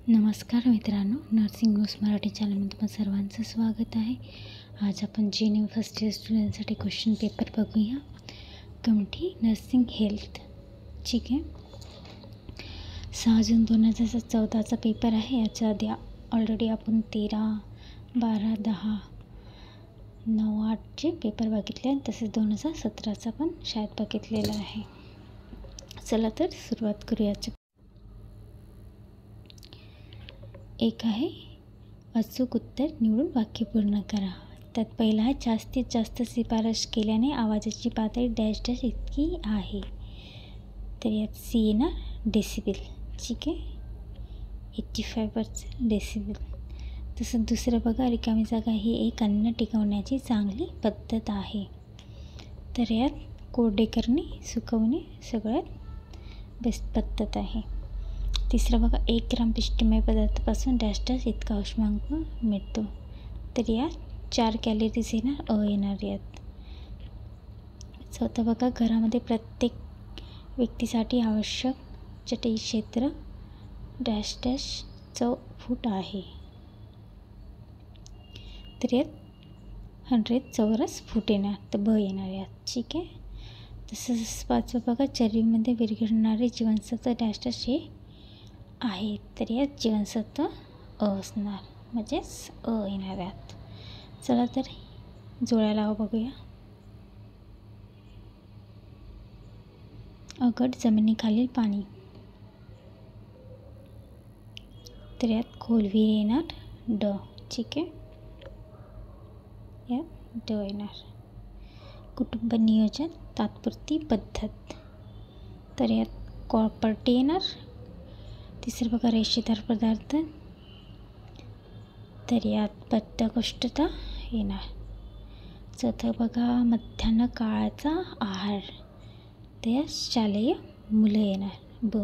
नमस्कार मित्रांनो, nursing news Marathi चॅनलमध्ये तुम्हा सर्वांचं स्वागत आहे. आज आपण GNM फर्स्ट इयर स्टुडंटसाठी क्वेश्चन पेपर बघूया. Committee nursing health. ठीक आहे, 6 जून 2014चा पेपर आहे. याच्या आधी ऑलरेडी आपण 13, 12, 10, 9, 8चे पेपर बघितले आणि तसेच 2017चा पण शाळेत बघितलेला आहे. चला तर सुरुवात करूया. एक आहे अचूक उत्तर निवडून वाक्य पूर्ण करा. त्यात पहिला आहे जास्तीत जास्त शिफारस केल्याने आवाजाची पातळी डॅश डॅश इतकी आहे. तर यात सी येणार डेसिबल. ठीक आहे, 85% डेसिबल. तसं दुसरं बघा, रिकामी जागा ही एक अन्न टिकवण्याची चांगली पद्धत आहे. तर यात कोरडे करणे, सुकवणे सगळ्यात बेस्ट पद्धत आहे. तिसरं बघा, 1 ग्राम पिष्टमय पदार्थापासून डॅश डॅश इतका उष्मांक मिळतो. तर यात 4 कॅलरीज येणार, येणार यात. चौथं बघा, घरामध्ये प्रत्येक व्यक्तीसाठी आवश्यक चटई क्षेत्र डॅश डॅश फूट आहे. तर यात 100 चौरस फूट येणार, तर येणार यात. ठीक आहे. तसंच 5वं बघा, चरबीमध्ये विरघळणारे जीवनसत्व डॅश डॅश हे आहे. तर यात जीवनसत्व असणार, म्हणजेच येणार यात. चला तर जोड्या लावा बघूया. अगड जमिनीखालील पाणी. तर यात खोलविहीर येणार, ड. ठीक आहे, यात ड येणार. कुटुंब नियोजन तात्पुरती पद्धत. तर यात कॉपर्टी येणार. तिसरं बघा, रेषेदार पदार्थ. तर यात बद्धकोष्ठता येणार. चौथं बघा, मध्यान्ह काळाचा आहार. तर यात शालेय मुलं येणार, ब.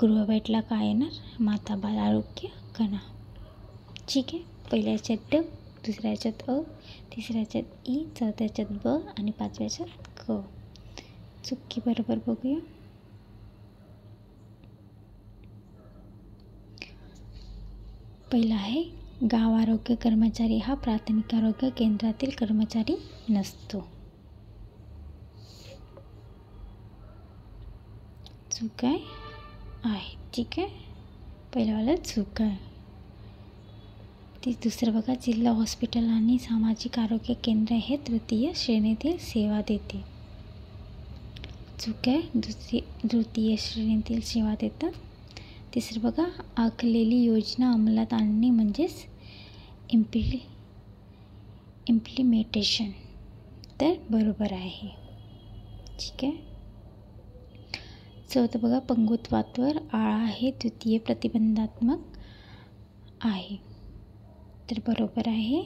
गृहभेटला काय येणार, माता बाल आरोग्य कणा. ठीक आहे, पहिल्या याच्यात ड, दुसऱ्या याच्यात अ, तिसऱ्या याच्यात ई, चौथ्या याच्यात ब आणि 5व्या याच्यात क. चुकी बरोबर बघूया. पहिला आहे, गाव आरोग्य कर्मचारी हा प्राथमिक आरोग्य केंद्रातील कर्मचारी नसतो. चूक आहे. ठीक आहे, पहिल्यावाला चूक आहे. दुसरं बघा, जिल्हा हॉस्पिटल आणि सामाजिक आरोग्य केंद्र हे तृतीय श्रेणीतील सेवा देते. चूक आहे, तृतीय श्रेणीतील सेवा देतात. तिसरं बघा, आखलेली योजना अंमलात आणणे म्हणजेच इम्प्लिमेंटेशन. तर बरोबर आहे. ठीक आहे. चौथं बघा, पंगुत्वावर आळा हे द्वितीय प्रतिबंधात्मक आहे. तर बरोबर आहे.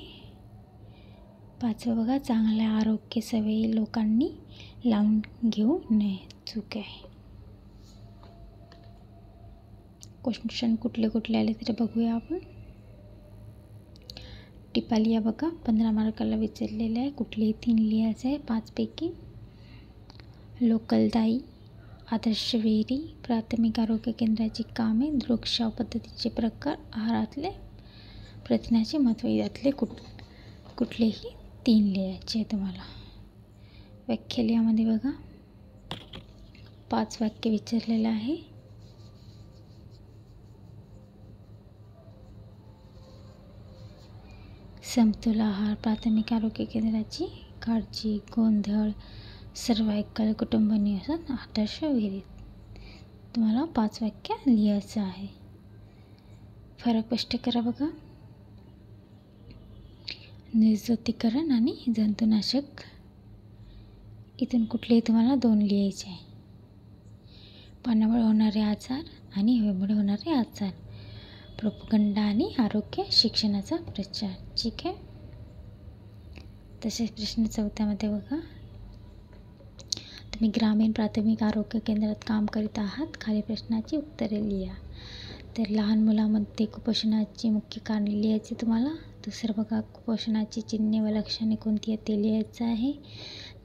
5वं बघा, चांगल्या आरोग्य सवयी लोकांनी लावून घेऊ नये. चूक आहे. क्वेश्चन कुठले आले तर बघूया आपण. टिपालिया बघा, 15 मार्काला विचारलेले आहे. कुठलेही 3 लिहायचे आहे 5 पैकी. लोकलदायी, आदर्श विहिरी, प्राथमिक आरोग्य केंद्राची कामे, दृकश्राव पद्धतीचे प्रकार, आहारातले प्रथिनाचे महत्त्व. यातले कुठलेही 3 लिहायचे आहे तुम्हाला. व्याख्या लिहामध्ये बघा, 5 वाक्य विचारलेलं आहे. समतोल आहार, प्राथमिक आरोग्य केंद्राची काळजी, गोंधळ, सर्वायकल, कुटुंब नियोजन, आदर्श विहिरीत. तुम्हाला 5 वाक्य लिहायचं आहे. फरक स्पष्ट करा बघा. निर्जंतुकीकरण आणि जंतुनाशक, इथून कुठलेही तुम्हाला 2 लिहायचे आहे. पाण्यामुळे होणारे आजार आणि हवेमुळे होणारे आजार, प्रोपगंडा आणि आरोग्य शिक्षणाचा प्रचार. ठीक आहे. तसेच प्रश्न 4थ्यामध्ये बघा, तुम्ही ग्रामीण प्राथमिक आरोग्य केंद्रात काम करीत आहात. खाली प्रश्नाची उत्तरे लिहा. तर लहान मुलांमध्ये कुपोषणाची मुख्य कारणे लिहायची तुम्हाला. दुसरं बघा, कुपोषणाची चिन्हे व लक्षणे कोणती आहेत ते लिहायचं आहे.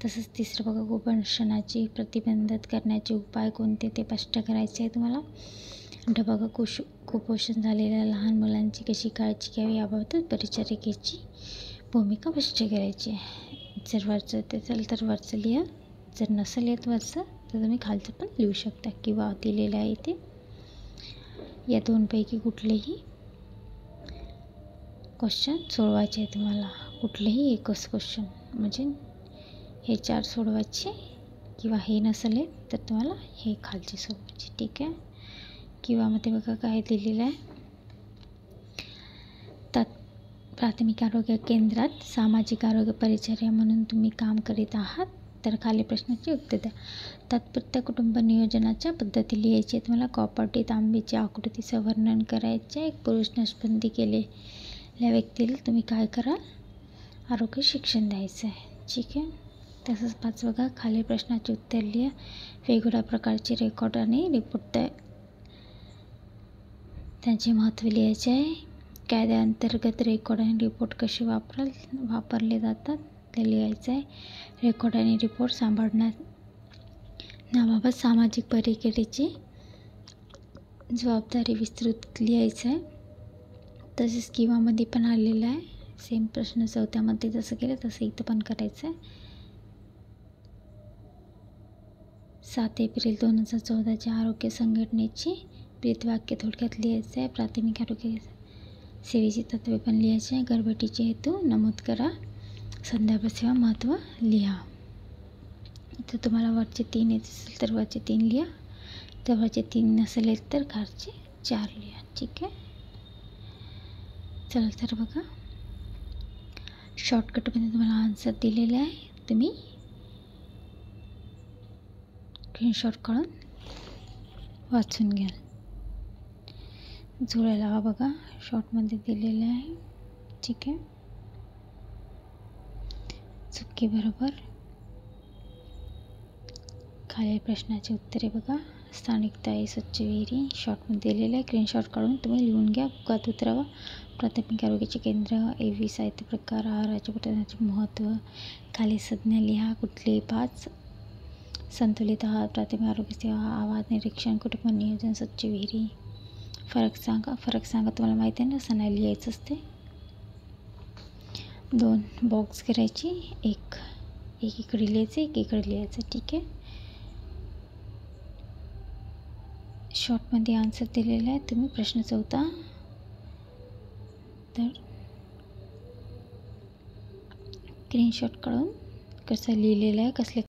तसंच तिसरं बघा, कुपोषणाची प्रतिबंधित करण्याचे उपाय कोणते ते स्पष्ट करायचे आहे तुम्हाला. नंतर बघा कुपोषण झालेल्या लहान मुलांची कशी काळजी घ्यावी याबाबत परिचारिकेची भूमिका स्पष्ट करायची आहे. जर वरचं येत असेल तर वरचं लिहा, जर नसेल येत वरचं तर तुम्ही खालचं पण लिहू शकता किंवा दिलेलं आहे इथे. या दोनपैकी कुठलेही क्वेश्चन सोडवायचे आहे तुम्हाला, कुठलेही एकच क्वेश्चन, म्हणजे हे 4 सोडवायचे किंवा हे नसेल तर तुम्हाला हे खालचे सोडवायचे. ठीक आहे. किंवा मग ते बघा काय दिलेलं आहे, प्राथमिक आरोग्य केंद्रात सामाजिक आरोग्य परिचर्या म्हणून तुम्ही काम करीत आहात, तर खाली प्रश्नाची उत्तर द्या. तात्पुरत्या कुटुंब नियोजनाच्या पद्धती लिहायची. तुम्हाला कॉपर्टी तांबेच्या आकृतीचं वर्णन करायचे. एक पुरुष नसबंदी केलेल्या व्यक्तीला तुम्ही काय कराल, आरोग्य शिक्षण द्यायचं आहे. ठीक आहे. तसंच 5 बघा, खाली प्रश्नाचे उत्तर लिहा. वेगवेगळ्या प्रकारचे रेकॉर्ड आणि रिपोर्ट त्यांचे महत्त्व लिहायचे आहे. कायद्याअंतर्गत रेकॉर्ड आणि रिपोर्ट कसे वापरले जातात ते लिहायचं आहे. रेकॉर्ड आणि रिपोर्ट सांभाळण्याबाबत सामाजिक परिकेडीची जबाबदारी विस्तृत लिहायचं आहे. तसेच किंवामध्ये पण आलेलं आहे. सेम प्रश्न 4थ्यामध्ये जसं केलं तसं इथं पण करायचं आहे. 7 एप्रिल 2014च्या आरोग्य संघटनेची ब्रीदवाक्य थोडक्यात लिहायचं आहे. प्राथमिक आरोग्य सेवेची तत्त्वे पण लिहायची आहे. घरभेटीचे हेतू नमूद करा. संदर्भ सेवा महत्त्व लिहा. तर तुम्हाला वरचे 3 येत असेल तर वरचे 3 लिहा, तर वरचे 3 नसेल तर खालचे 4 लिहा. ठीक आहे. चला तर बघा, शॉर्टकटमध्ये तुम्हाला आन्सर दिलेला आहे. तुम्ही स्क्रीनशॉट काढून वाचून घ्याल. जुळायला हवा बघा, शॉर्टमध्ये दिलेलं आहे. ठीक आहे. चुकी बरोबर. खालील प्रश्नाची उत्तरे बघा. स्थानिकता आहे, स्वच्छ विहिरी शॉर्टमध्ये दिलेलं आहे. स्क्रीनशॉट काढून तुम्ही लिहून घ्या, बुकात उतरवा. प्राथमिक आरोग्याचे केंद्र, AV साहित्य प्रकार, आहाराचे पठणाचे महत्त्व, खाली संज्ञा लिहा. कुठले 5 संतुलित आहार, प्राथमिक आरोग्य सेवा, आवाज निरीक्षण, कुटुंब नियोजन, स्वच्छ विहिरी. फरक सांगा. तुम्हाला माहिती आहे ना, असं नाही लिहायचं असते. 2 बॉक्स करायची, एक इकडे लिहायचं, एक इकडे लिहायचं. ठीक आहे. शॉर्टमध्ये आन्सर दिलेला आहे. तुम्ही प्रश्न 4था तर स्क्रीनशॉट काढून कसं लिहिलेलं आहे, कसले